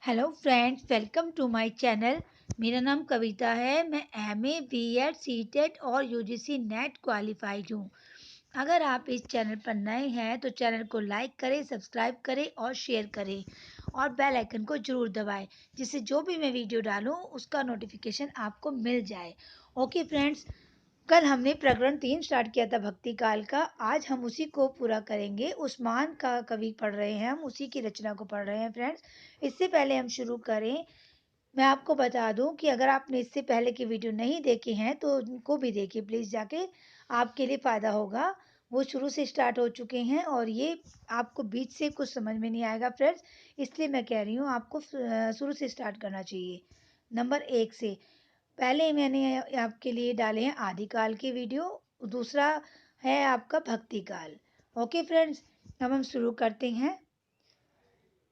Hello friends, welcome to my channel. मेरा नाम कविता है। मैं एमए, बीएड, सीटेट और यूजीसी नेट क्वालिफाइड हूँ। अगर आप इस चैनल पर नए हैं तो चैनल को लाइक करें, सब्सक्राइब करें और शेयर करें और बेल आइकन को ज़रूर दबाएं, जिससे जो भी मैं वीडियो डालूँ उसका नोटिफिकेशन आपको मिल जाए। ओके फ्रेंड्स, कल हमने प्रकरण 3 स्टार्ट किया था भक्ति काल का। आज हम उसी को पूरा करेंगे। उस्मान का कवि पढ़ रहे हैं, हम उसी की रचना को पढ़ रहे हैं फ्रेंड्स। इससे पहले हम शुरू करें, मैं आपको बता दूं कि अगर आपने इससे पहले की वीडियो नहीं देखे हैं तो उनको भी देखिए प्लीज़ जाके, आपके लिए फ़ायदा होगा। वो शुरू से स्टार्ट हो चुके हैं और ये आपको बीच से कुछ समझ में नहीं आएगा फ्रेंड्स, इसलिए मैं कह रही हूँ आपको शुरू से स्टार्ट करना चाहिए। नंबर 1 से पहले मैंने आपके लिए डाले हैं आदिकाल के वीडियो, दूसरा है आपका भक्ति काल। ओके फ्रेंड्स, अब हम शुरू करते हैं।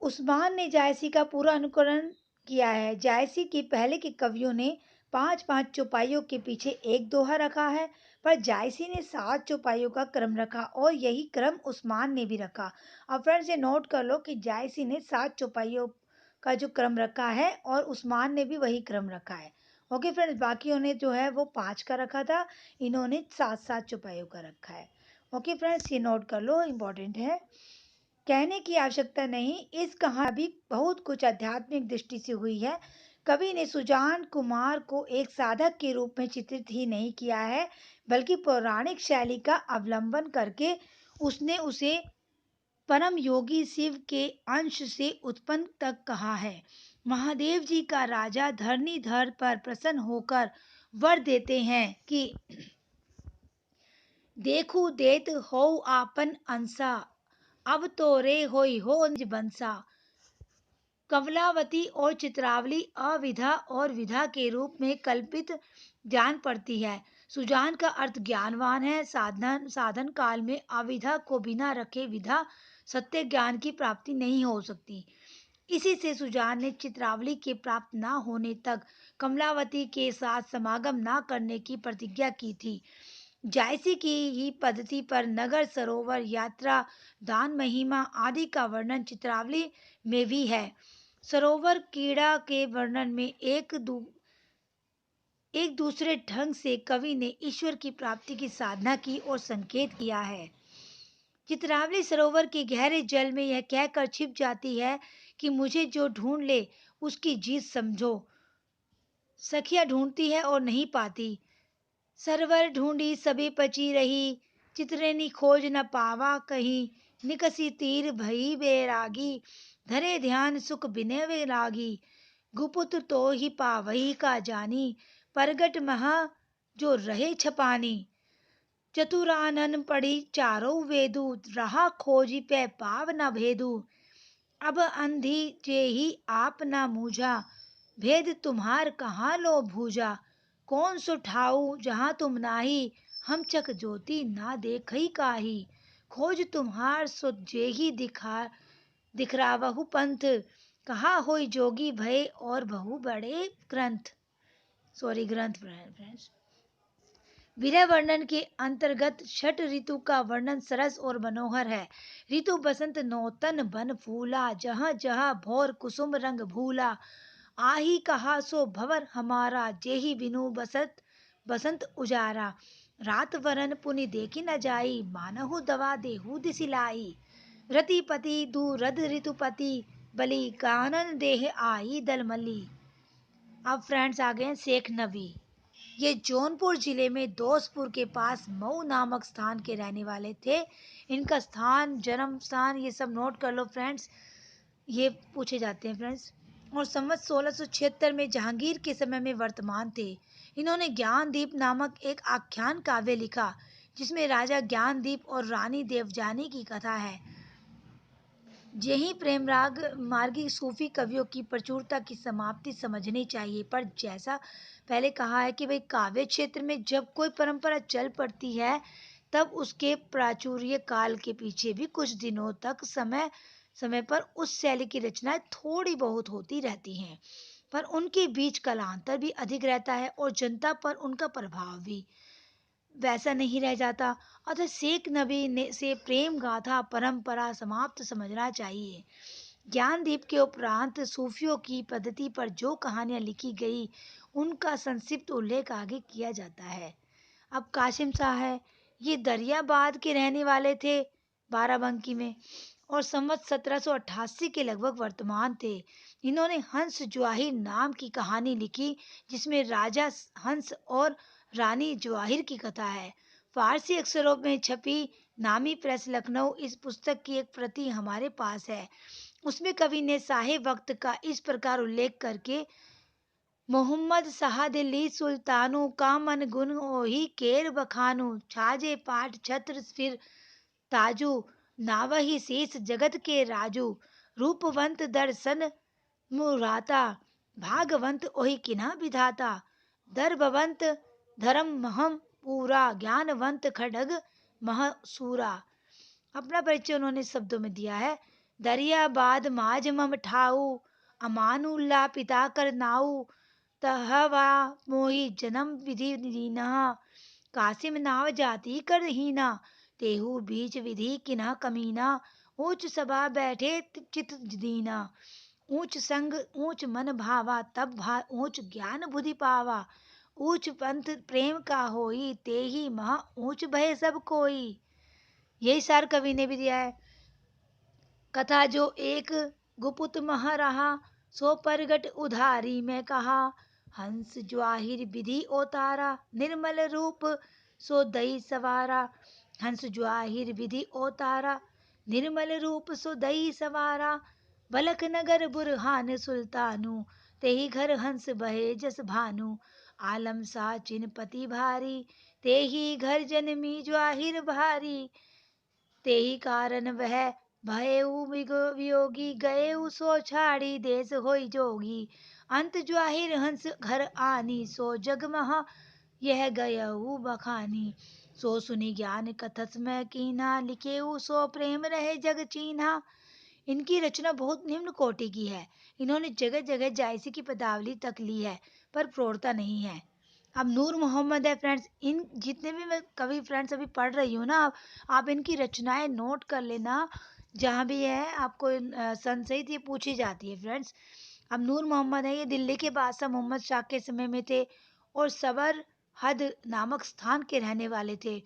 उस्मान ने जायसी का पूरा अनुकरण किया है। जायसी के पहले के कवियों ने 5-5 चौपाइयों के पीछे एक दोहा रखा है, पर जायसी ने 7 चौपाइयों का क्रम रखा और यही क्रम उस्मान ने भी रखा। अब फ्रेंड्स ये नोट कर लो कि जायसी ने 7 चौपाइयों का जो क्रम रखा है और उस्मान ने भी वही क्रम रखा है। ओके फ्रेंड्स, बाकियों ने जो है वो 5 का रखा था, इन्होंने 7-7 चौपाइयों का रखा है। ओके फ्रेंड्स, ये नोट कर लो, इम्पोर्टेंट है। कहने की आवश्यकता नहीं, इस कहानी भी बहुत कुछ आध्यात्मिक दृष्टि से हुई है। कवि ने सुजान कुमार को एक साधक के रूप में चित्रित ही नहीं किया है, बल्कि पौराणिक शैली का अवलंबन करके उसने उसे परम योगी शिव के अंश से उत्पन्न तक कहा है। महादेव जी का राजा धरणीधर पर प्रसन्न होकर वर देते हैं कि देखू देत हो आपन अंसा, अब तो रे होई हो निज बंसा। कमलावती और चित्रावली अविधा और विधा के रूप में कल्पित जान पड़ती है। सुजान का अर्थ ज्ञानवान है। साधन साधन काल में अविधा को बिना रखे विधा सत्य ज्ञान की प्राप्ति नहीं हो सकती। इसी से सुजान ने चित्रावली के प्राप्त न होने तक कमलावती के साथ समागम न करने की प्रतिज्ञा की थी। जायसी की ही पद्धति पर नगर सरोवर यात्रा, दान, महिमा आदि का वर्णन चित्रावली में भी है। सरोवर कीड़ा के वर्णन में एक दूसरे ढंग से कवि ने ईश्वर की प्राप्ति की साधना की और संकेत किया है। चित्रावली सरोवर के गहरे जल में यह कहकर छिप जाती है कि मुझे जो ढूंढ ले उसकी जीत समझो। सखिया ढूंढती है और नहीं पाती। सरवर ढूंढी सभी पची रही, चितरेनी खोज न पावा कहीं। निकसी तीर भई बैरागी, धरे ध्यान सुख बिने वैरागी। गुपुत तो ही पावही का जानी, परगट महा जो रहे छपानी। चतुरानन पढ़ी चारों वेदु, रहा खोजी पे पाव न भेदु। अब अंधी जेहि आप न मूझा, भेद तुम्हार कहाँ लो भूजा। कौन सो ठाऊ जहाँ तुम नाही, हम चक ज्योति ना देखई काहि। खोज तुम्हार सो जेहि दिखरावहु पंथ, कहा होई जोगी भय और बहु बड़े ग्रंथ फ्रेंड्स। विरह वर्णन के अंतर्गत छठ ऋतु का वर्णन सरस और मनोहर है। ऋतु बसंत नौतन बन फूला, जहाँ जहाँ भोर कुसुम रंग भूला। आही कहा सो भवर हमारा, जेहि बिनु बसंत उजारा। रात वरन पुनि देखी न जाई, मानहु दवा देहु दिसिलाई। रतिपति दू रद ऋतुपति, बलि कानन देह आई दलमली। अब फ्रेंड्स आ गए शेख नबी। ये जौनपुर जिले में दोस्तपुर के पास मऊ नामक स्थान के रहने वाले थे। इनका स्थान, जन्म स्थान, ये सब नोट कर लो फ्रेंड्स, ये पूछे जाते हैं फ्रेंड्स। और संवत 1676 में जहांगीर के समय में वर्तमान थे। इन्होंने ज्ञानदीप नामक एक आख्यान काव्य लिखा, जिसमें राजा ज्ञानदीप और रानी देवजानी की कथा है। यही प्रेम राग मार्गी सूफी कवियों की प्रचुरता की समाप्ति समझनी चाहिए। पर जैसा पहले कहा है कि भाई काव्य क्षेत्र में जब कोई परंपरा चल पड़ती है, तब उसके प्राचुर्य काल के पीछे भी कुछ दिनों तक समय समय पर उस शैली की रचनाएं थोड़ी बहुत होती रहती हैं, पर उनके बीच कालांतर भी अधिक रहता है और जनता पर उनका प्रभाव भी वैसा नहीं रह जाता। अतः शेख नबी ने से प्रेम गाथा परंपरा समाप्त समझना चाहिए। ज्ञानदीप के उपरांत सूफियों की पद्धति पर जो कहानियां लिखी गई उनका संक्षिप्त उल्लेख आगे किया जाता है। अब कासिम शाह है, ये दरियाबाद के रहने वाले थे, बाराबंकी में, और संवत 1788 के लगभग वर्तमान थे। इन्होंने हंस जवाहिर नाम की कहानी लिखी, जिसमें राजा हंस और रानी जवाहिर की कथा है। फारसी अक्षरों में छपी नामी प्रेस लखनऊ इस पुस्तक की एक प्रति हमारे पास है। उसमें कवि ने शाहे वक्त का इस प्रकार उल्लेख करके मोहम्मद शाह दिल्ली सुल्तानू का मन गुन ओही केर बखानू छाजे पाठ छत्र फिर ताजू नावही शीस जगत के राजू रूपवंत दर्शन मुराता भागवंत ओही किन्हा विधाता दर्भवंत धर्म महम पूरा ज्ञानवंत खडग महसूरा। अपना परिचय उन्होंने शब्दों में दिया है। दरियाबाद माज मम ठाऊ अमानुल्ला पिता कर नाऊ तहवा मोहि जन्म विधि दीना कासिम नाव जाति कर हीना तेहू बीच विधि किन्ह कमीना ऊंच सभा बैठे चित दीना ऊंच संग ऊंच मन भावा तब ऊंच ज्ञान बुद्धि पावा ऊंच पंथ प्रेम का होई ते ही महा ऊंच भय सब कोई। यही सार कवि ने भी दिया है। कथा जो एक गुपुत मह रहा सो परगट उधारी में कहा हंस ज्वाहिर विधि ओतारा निर्मल रूप सो दई सवारा हंस ज्वाहिर विधि ओतारा निर्मल रूप सो दई सवारा बलक नगर बुरहान सुल्तानु तेहि घर हंस बहे जस भानु आलम सा चिन पति भारी तेहि घर जन्मी ज्वाहिर भारी तेहि कारण वह भयउ वियोगी गए सो छाड़ी देश होई जोगी अंत ज्वाहिर हंस घर आनी सो जग महा यह गयऊ बखानी सो सुनी ज्ञान कथस में कीना लिखेऊ सो प्रेम रहे जग चीन्हा। इनकी रचना बहुत निम्न कोटि की है। इन्होंने जगह जगह जायसे की पदावली तक ली है, पर प्रौढ़ता नहीं है। अब नूर मोहम्मद है फ्रेंड्स, इन जितने भी मैं कवि फ्रेंड्स अभी पढ़ रही हूँ ना, आप इनकी रचनाएं नोट कर लेना। जहाँ भी है आपको सन सहित ये पूछी जाती है फ्रेंड्स। अब नूर मोहम्मद है, ये दिल्ली के बादशाह मोहम्मद शाह के समय में थे और सबर हद नामक स्थान के रहने वाले थे,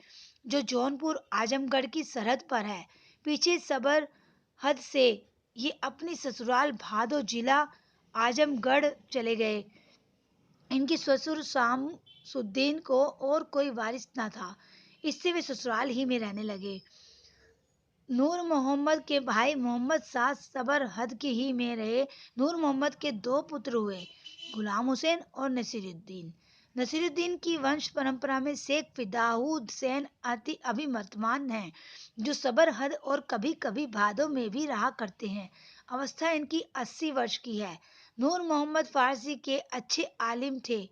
जो जौनपुर आजमगढ़ की सरहद पर है। पीछे सबर हद से ये अपनी ससुराल भादो जिला आजमगढ़ चले गए। इनके ससुर शामसुद्दीन को और कोई वारिस न था, इससे वे ससुराल ही में रहने लगे। नूर मोहम्मद के भाई मोहम्मद शाह सबर हद के ही में रहे। नूर मोहम्मद के दो पुत्र हुए, गुलाम हुसैन और नसीरुद्दीन। नसीरुद्दीन की वंश परंपरा में शेख फिदाउद हुसैन अति अभिवर्तमान हैं, जो सबर हद और कभी कभी भादों में भी रहा करते हैं। अवस्था इनकी 80 वर्ष की है। नूर मोहम्मद फारसी के अच्छे आलिम थे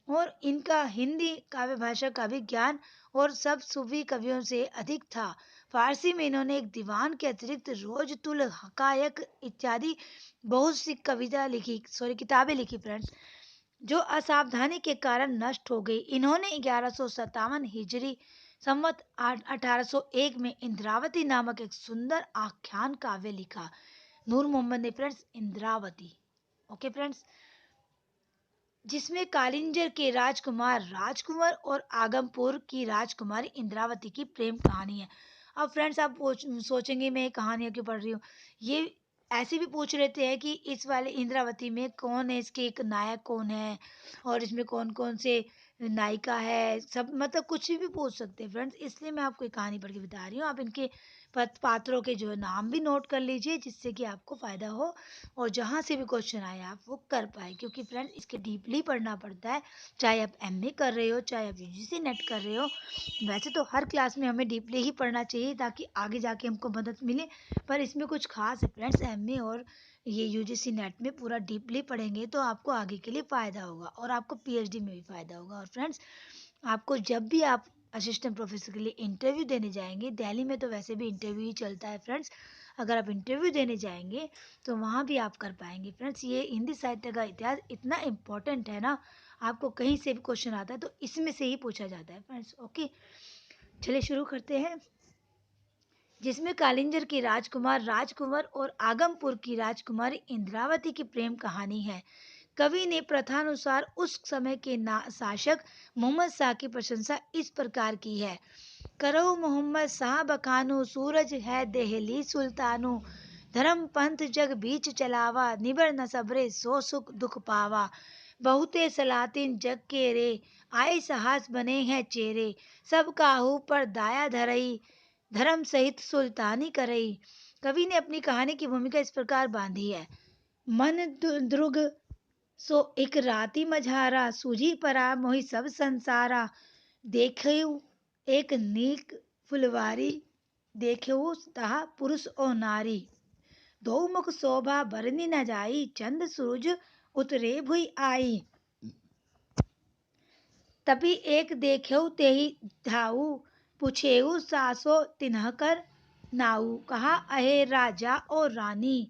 और इनका हिंदी काव्य भाषा का भी ज्ञान और सब सूफी कवियों से अधिक था। फारसी में इन्होंने एक दीवान के अतिरिक्त रोजतुल हकायक इत्यादि बहुत सी किताबें लिखी फ्रेंड्स, जो असावधानी के कारण नष्ट हो गई। इन्होंने 1157 हिजरी संवत 1801 में इंद्रावती नामक एक सुंदर आख्यान काव्य लिखा। नूर मोहम्मद ने फ्रेंड्स इंद्रावती, ओके फ्रेंड्स, जिसमें कालिंजर के राजकुमार राजकुमार और आगमपुर की राजकुमारी इंद्रावती की प्रेम कहानी है। अब फ्रेंड्स आप सोचेंगे मैं कहानियाँ क्यों पढ़ रही हूँ। ये ऐसे भी पूछ लेते हैं कि इस वाले इंद्रावती में कौन है, इसके एक नायक कौन है और इसमें कौन कौन से नायिका है, सब मतलब कुछ भी पूछ सकते हैं फ्रेंड्स। इसलिए मैं आपको एक कहानी पढ़ के बता रही हूँ। आप इनके पात्रों के जो नाम भी नोट कर लीजिए, जिससे कि आपको फ़ायदा हो और जहाँ से भी क्वेश्चन आए आप वो कर पाए, क्योंकि फ्रेंड्स इसके डीपली पढ़ना पड़ता है। चाहे आप एमए कर रहे हो, चाहे आप यूजीसी नेट कर रहे हो, वैसे तो हर क्लास में हमें डीपली ही पढ़ना चाहिए ताकि आगे जाके हमको मदद मिले, पर इसमें कुछ खास है फ्रेंड्स। एमए और ये यूजीसी नेट में पूरा डीपली पढ़ेंगे तो आपको आगे के लिए फ़ायदा होगा और आपको पीएचडी में भी फ़ायदा होगा। और फ्रेंड्स आपको जब भी आप असिस्टेंट प्रोफेसर के लिए इंटरव्यू देने जाएंगे, दिल्ली में तो वैसे भी इंटरव्यू ही चलता है फ्रेंड्स, अगर आप इंटरव्यू देने जाएंगे तो वहाँ भी आप कर पाएंगे फ्रेंड्स। ये हिंदी साहित्य का इतिहास इतना इम्पोर्टेंट है ना, आपको कहीं से भी क्वेश्चन आता है तो इसमें से ही पूछा जाता है फ्रेंड्स। ओके, चलिए शुरू करते हैं। जिसमें कालिंजर की राजकुमार और आगमपुर की राजकुमारी इंद्रावती की प्रेम कहानी है। कवि ने प्रथानुसार उस समय के शासक मोहम्मद शाह की प्रशंसा इस प्रकार की है। करो मोहम्मद शाह बखानो, सूरज है देहली सुल्तानो, धर्म पंथ जग बीच चलावा, निबर न सबरे सो सुख दुख पावा, बहुते सलातिन जग के रे, आए सहास बने हैं चेरे, सब काहू पर दाया धरई, धर्म सहित सुल्तानी करई। कवि ने अपनी कहानी की भूमिका इस प्रकार बांधी है। मन द्रुग सो एक राती मझारा, सूझी परा मोहि सब संसारा, देखऊ एक नीक फुलवारी, देखऊ तहा पुरुष और नारी, दो मुख शोभा बरनी न जाई, चंद सूरज उतरे भुई आई, तभी एक देखेऊ तेहि धाऊ, पूछेऊ सासो तिन्ह कर नाऊ, कहा अहे राजा और रानी,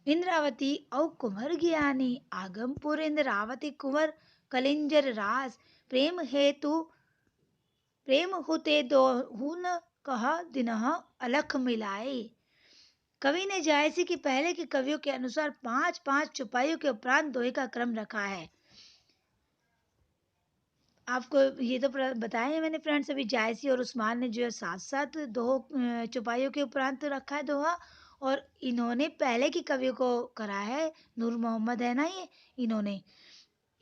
इंद्रावती औ कुंवर ज्ञानी, आगमपुर इंद्रावती कुंवर, कलिंजर रास, प्रेम होते दो हुन, कहा दिनह अलख मिलाए। कवि ने जायसी की पहले के कवियों के अनुसार 5-5 चौपाइयों के उपरांत दोहे का क्रम रखा है। आपको ये तो बताया है मैंने फ्रेंड्स, अभी जायसी और उस्मान ने जो है साथ साथ दो चौपाइयों के उपरांत रखा है दोहा, और इन्होंने पहले की कवियों को करा है, नूर मोहम्मद है ना ये, इन्होंने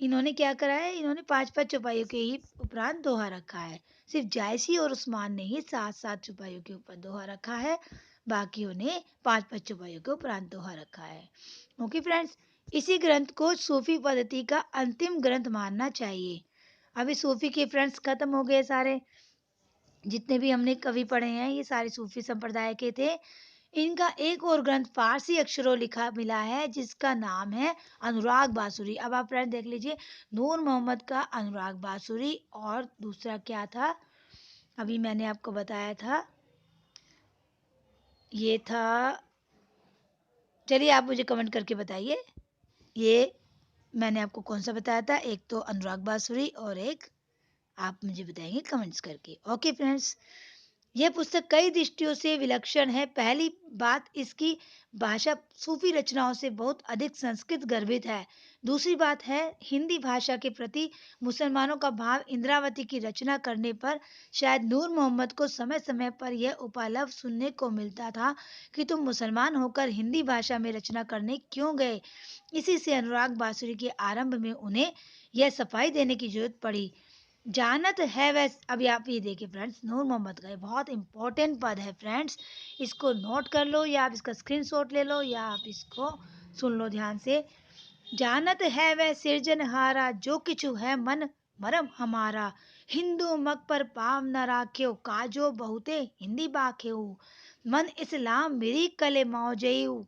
इन्होंने क्या करा है, इन्होंने 5-5 चौपाइयों के ही उपरांत दोहा रखा है। सिर्फ जायसी और उस्मान ने ही 7-7 चौपाइयों के ऊपर दोहा रखा है, बाकियों ने 5-5 चौपाइयों के उपरांत दोहा रखा है। ओके फ्रेंड्स, इसी ग्रंथ को सूफी पद्धति का अंतिम ग्रंथ मानना चाहिए। अभी सूफी के फ्रेंड्स खत्म हो गए सारे, जितने भी हमने कवि पढ़े हैं ये सारे सूफी संप्रदाय के थे। इनका एक और ग्रंथ फारसी अक्षरों लिखा मिला है, जिसका नाम है अनुराग बांसुरी। अब आप फ्रेंड देख लीजिए, नूर मोहम्मद का अनुराग बांसुरी, और दूसरा क्या था, अभी मैंने आपको बताया था, ये था, चलिए आप मुझे कमेंट करके बताइए, ये मैंने आपको कौन सा बताया था, एक तो अनुराग बांसुरी और एक आप मुझे बताएंगे कमेंट्स करके। ओके फ्रेंड्स, यह पुस्तक कई दृष्टियों से विलक्षण है। पहली बात, इसकी भाषा सूफी रचनाओं से बहुत अधिक संस्कृत गर्भित है। दूसरी बात है, हिंदी भाषा के प्रति मुसलमानों का भाव। इंद्रावती की रचना करने पर शायद नूर मोहम्मद को समय समय पर यह उपलब्ध सुनने को मिलता था कि तुम मुसलमान होकर हिंदी भाषा में रचना करने क्यों गए। इसी से अनुराग बांसुरी के आरंभ में उन्हें यह सफाई देने की जरूरत पड़ी। जानत है वैस, अभी आप ये देखिए फ्रेंड्स, नूर मोहम्मद का ये बहुत इंपॉर्टेंट पद है फ्रेंड्स, इसको नोट कर लो या आप इसका स्क्रीनशॉट ले लो या आप इसको सुन लो ध्यान से। जानत है वह सिरजनहारा, जो किछु है मन मरम हमारा, हिंदू मक पर पाव न राख्यो, काजो बहुते हिंदी बाख्यो, मन इस्लाम मेरी कले मौजयू,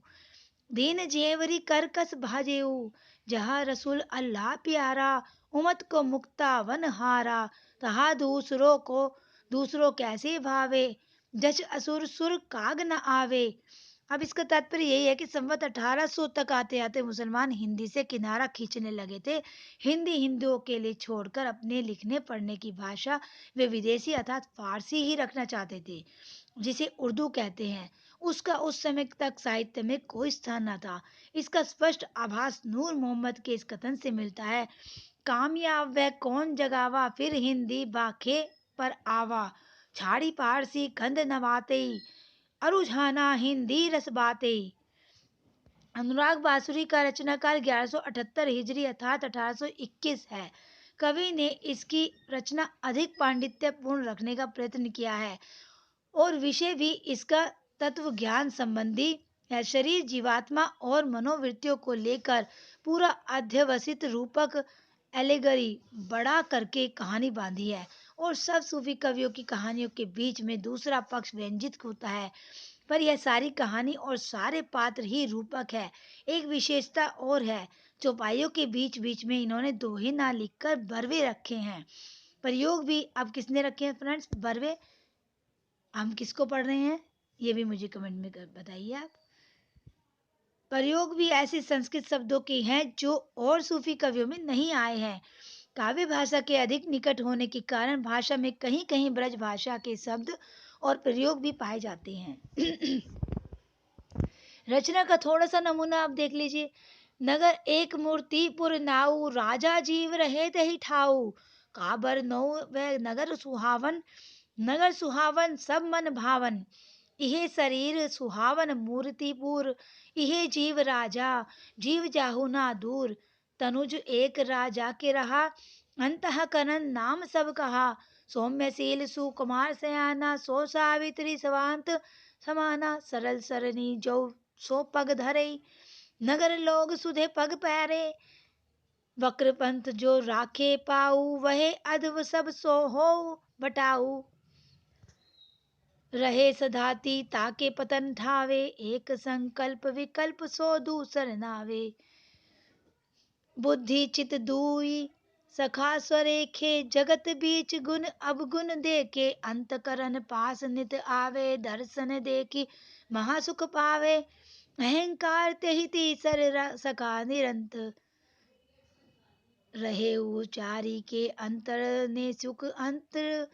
दीन जेवरी करकस भाजेऊ, जहाँ रसूल अल्लाह प्यारा, उमत को मुक्ता वन हारा, तहा दूसरों कैसे भावे, जस असुर सुर काग न आवे। अब इसका तात्पर्य यही है कि संवत 1800 तक आते आते मुसलमान हिंदी से किनारा खींचने लगे थे। हिंदी हिंदुओं के लिए छोड़कर अपने लिखने पढ़ने की भाषा वे विदेशी अर्थात फारसी ही रखना चाहते थे, जिसे उर्दू कहते हैं। उसका उस समय तक साहित्य में कोई स्थान न था। इसका स्पष्ट आभास नूर मोहम्मद के इस कथन से मिलता है, कामयाब वह कौन जगावा, फिर हिंदी बाखे पर आवा, छाड़ी पारसी कंद नवाते, अरुझाना हिंदी रस बाते। अनुराग बांसुरी का रचनाकाल 1178 हिजरी अर्थात 1821 है। कवि ने इसकी रचना अधिक पांडित्यपूर्ण रखने का प्रयत्न किया है, और विषय भी इसका तत्व ज्ञान संबंधी है। शरीर, जीवात्मा और मनोवृत्तियों को लेकर पूरा अध्यवसित रूपक एलेगरी बड़ा करके कहानी बांधी है, और सब सूफी कवियों की कहानियों के बीच में दूसरा पक्ष व्यंजित होता है, पर यह सारी कहानी और सारे पात्र ही रूपक है। एक विशेषता और है, चौपाइयों के बीच बीच में इन्होंने दोहे ना लिखकर बरवे रखे हैं। प्रयोग भी अब किसने रखे हैं फ्रेंड्स, बरवे, हम किसको पढ़ रहे हैं ये भी मुझे कमेंट में बताइए आप। प्रयोग भी ऐसे संस्कृत शब्दों के हैं जो और सूफी कवियों में नहीं आए हैं। काव्य भाषा के अधिक निकट होने के कारण भाषा में कहीं कहीं ब्रज भाषा के शब्द और प्रयोग भी पाए जाते हैं। रचना का थोड़ा सा नमूना आप देख लीजिए। नगर एक मूर्तिपुर नाऊ, राजा जीव रहे तही ठाऊ। काबर नौ वह नगर सुहावन सब मन भावन। इहे शरीर सुहावन मूर्तिपुर, इहे जीव राजा, जीव जाहु ना दूर। तनुज एक राजा के रहा, अंतःकरण नाम सब कहा। सौम्यशील सुकुमार सयाना, सो सावित्री सवांत समाना। सरल सरनी जो सो पग धरे, नगर लोग सुधे पग पैरे। वक्र पंथ जो राखे पाऊ, वह अधव सब सो हो बटाऊ। रहे सधाती ताके पतन ठावे, एक संकल्प विकल्प सो दूसर नावे। बुद्धि चित दुई सखा स्वरेखे, जगत बीच गुण अवगुण देखे। अंतकरण पास नित आवे, दर्शन देखी महासुख पावे। अहंकार तेहि तीसर सखा निरंत, रहे उचारी के अंतर ने सुख अंतर।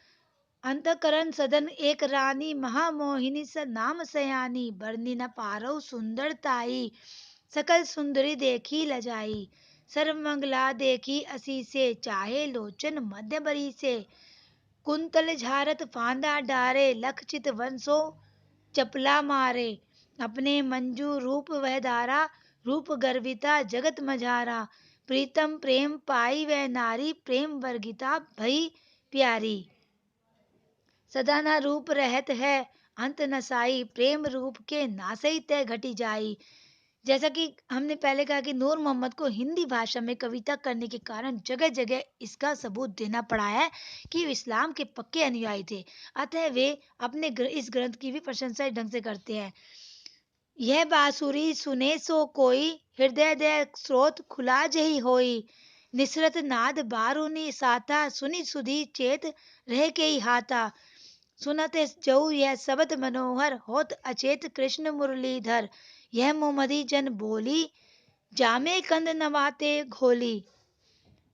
अंतकरण सदन एक रानी, महामोहिनी स नाम सयानी। बरनी न पारौ सुंदरताई, सकल सुंदरी देखी लजाई। सर्वमंगला देखी असी से, चाहे लोचन मध्य बरी से। कुंतल झारत फांदा डारे, लख चित वंशो चपला मारे। अपने मंजू रूप वह धारा, रूप गर्विता जगत मझारा। प्रीतम प्रेम पाई वह नारी, प्रेम वर्गिता भई प्यारी। सदा न रूप रहत है अंत नसाई, प्रेम रूप के नासई तय घटी जाई। जैसा कि हमने पहले कहा कि नूर मोहम्मद को हिंदी भाषा में कविता करने के कारण जगह जगह इसका सबूत देना पड़ा है कि वे इस्लाम के पक्के अनुयायी थे। अतः वे अपने इस ग्रंथ की भी प्रशंसा इस ढंग से करते हैं। यह बांसुरी सुने सो कोई, हृदय दय स्रोत खुला जही होई। निसरत नाद बारुनी साता, सुनी सुधी चेत रह के ही हाथा। सुनत जऊ यह शब्द मनोहर, होत अचेत कृष्ण मुरलीधर। यह मोमदी जन बोली, जामे कंद नवाते घोली।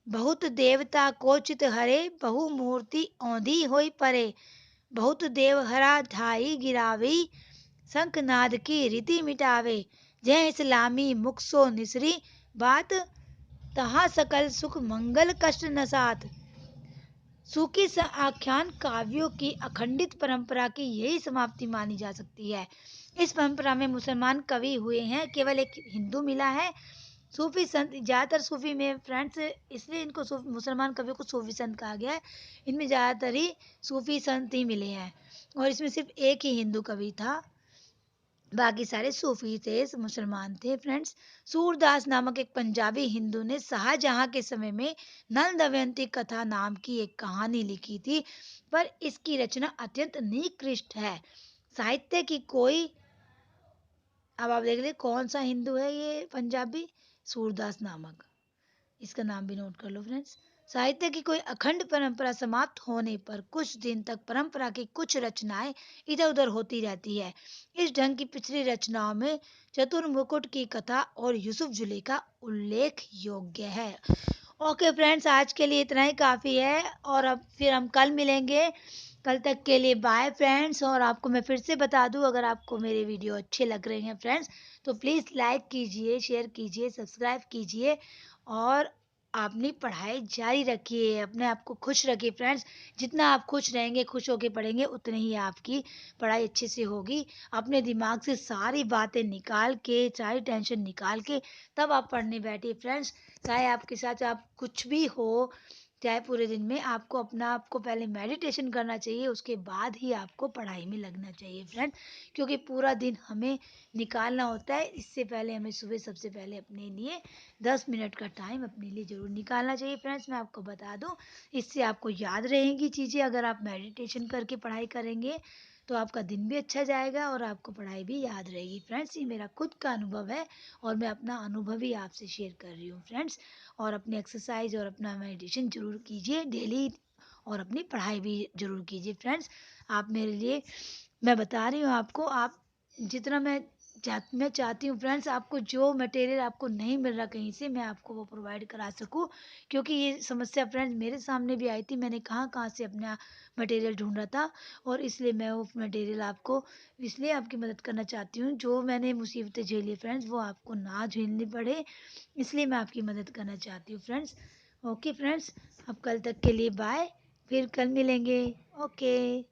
बहुत देवता कोचित हरे, बहु मूर्ति औंधी होई परे। बहुत देव हरा ढाई गिरावी, शंखनाद की रीति मिटावे। जय इस्लामी मुख सो निसरी बात, तहा सकल सुख मंगल कष्ट नसात। सूखी आख्यान काव्यों की अखंडित परंपरा की यही समाप्ति मानी जा सकती है। इस परंपरा में मुसलमान कवि हुए हैं, केवल एक हिंदू मिला है। सूफी संत, ज़्यादातर सूफी में फ्रेंड्स, इसलिए इनको मुसलमान कवियों को सूफी संत कहा गया है। इनमें ज़्यादातर ही सूफी संत ही मिले हैं और इसमें सिर्फ एक ही हिंदू कवि था, बाकी सारे सूफी थे, मुसलमान थे। फ्रेंड्स, सूरदास नामक एक पंजाबी हिंदू ने शाहजहां के समय में नल दमयंती कथा नाम की एक कहानी लिखी थी, पर इसकी रचना अत्यंत निकृष्ट है। साहित्य की कोई, अब आप देख लीजिए कौन सा हिंदू है ये पंजाबी, सूरदास नामक, इसका नाम भी नोट कर लो फ्रेंड्स। साहित्य की कोई अखंड परंपरा समाप्त होने पर कुछ दिन तक परंपरा की कुछ रचनाएं इधर उधर होती रहती है। इस ढंग की पिछली रचनाओं में चतुर्मुकुट की कथा और यूसुफ जुलेखा उल्लेख योग्य है। ओके फ्रेंड्स, आज के लिए इतना ही काफ़ी है और अब फिर हम कल मिलेंगे। कल तक के लिए बाय फ्रेंड्स। और आपको मैं फिर से बता दूं, अगर आपको मेरे वीडियो अच्छे लग रहे हैं फ्रेंड्स, तो प्लीज़ लाइक कीजिए, शेयर कीजिए, सब्सक्राइब कीजिए और अपनी पढ़ाई जारी रखिए। अपने आप को खुश रखिए फ्रेंड्स। जितना आप खुश रहेंगे, खुश होकर पढ़ेंगे, उतनी ही आपकी पढ़ाई अच्छे से होगी। अपने दिमाग से सारी बातें निकाल के, सारी टेंशन निकाल के तब आप पढ़ने बैठिए फ्रेंड्स। चाहे आपके साथ आप कुछ भी हो, चाहे पूरे दिन में, आपको अपना आपको पहले मेडिटेशन करना चाहिए, उसके बाद ही आपको पढ़ाई में लगना चाहिए फ्रेंड। क्योंकि पूरा दिन हमें निकालना होता है, इससे पहले हमें सुबह सबसे पहले अपने लिए 10 मिनट का टाइम अपने लिए ज़रूर निकालना चाहिए फ्रेंड्स। मैं आपको बता दूं, इससे आपको याद रहेंगी चीज़ें। अगर आप मेडिटेशन करके पढ़ाई करेंगे तो आपका दिन भी अच्छा जाएगा और आपको पढ़ाई भी याद रहेगी फ्रेंड्स। ये मेरा खुद का अनुभव है और मैं अपना अनुभव ही आपसे शेयर कर रही हूँ फ्रेंड्स। और अपनी एक्सरसाइज और अपना मेडिटेशन जरूर कीजिए डेली और अपनी पढ़ाई भी जरूर कीजिए फ्रेंड्स। आप मेरे लिए, मैं बता रही हूँ आपको, आप जितना मैं मैं चाहती हूँ फ्रेंड्स, आपको जो मटेरियल आपको नहीं मिल रहा कहीं से, मैं आपको वो प्रोवाइड करा सकूँ, क्योंकि ये समस्या फ्रेंड्स मेरे सामने भी आई थी। मैंने कहाँ-कहाँ से अपना मटेरियल ढूँढा था, और इसलिए मैं वो मटेरियल आपको इसलिए आपकी मदद करना चाहती हूँ। जो मैंने मुसीबतें झेली फ्रेंड्स, वो आपको ना झेलनी पड़े, इसलिए मैं आपकी मदद करना चाहती हूँ फ्रेंड्स। ओके फ्रेंड्स, अब कल तक के लिए बाय, फिर कल मिलेंगे। ओके।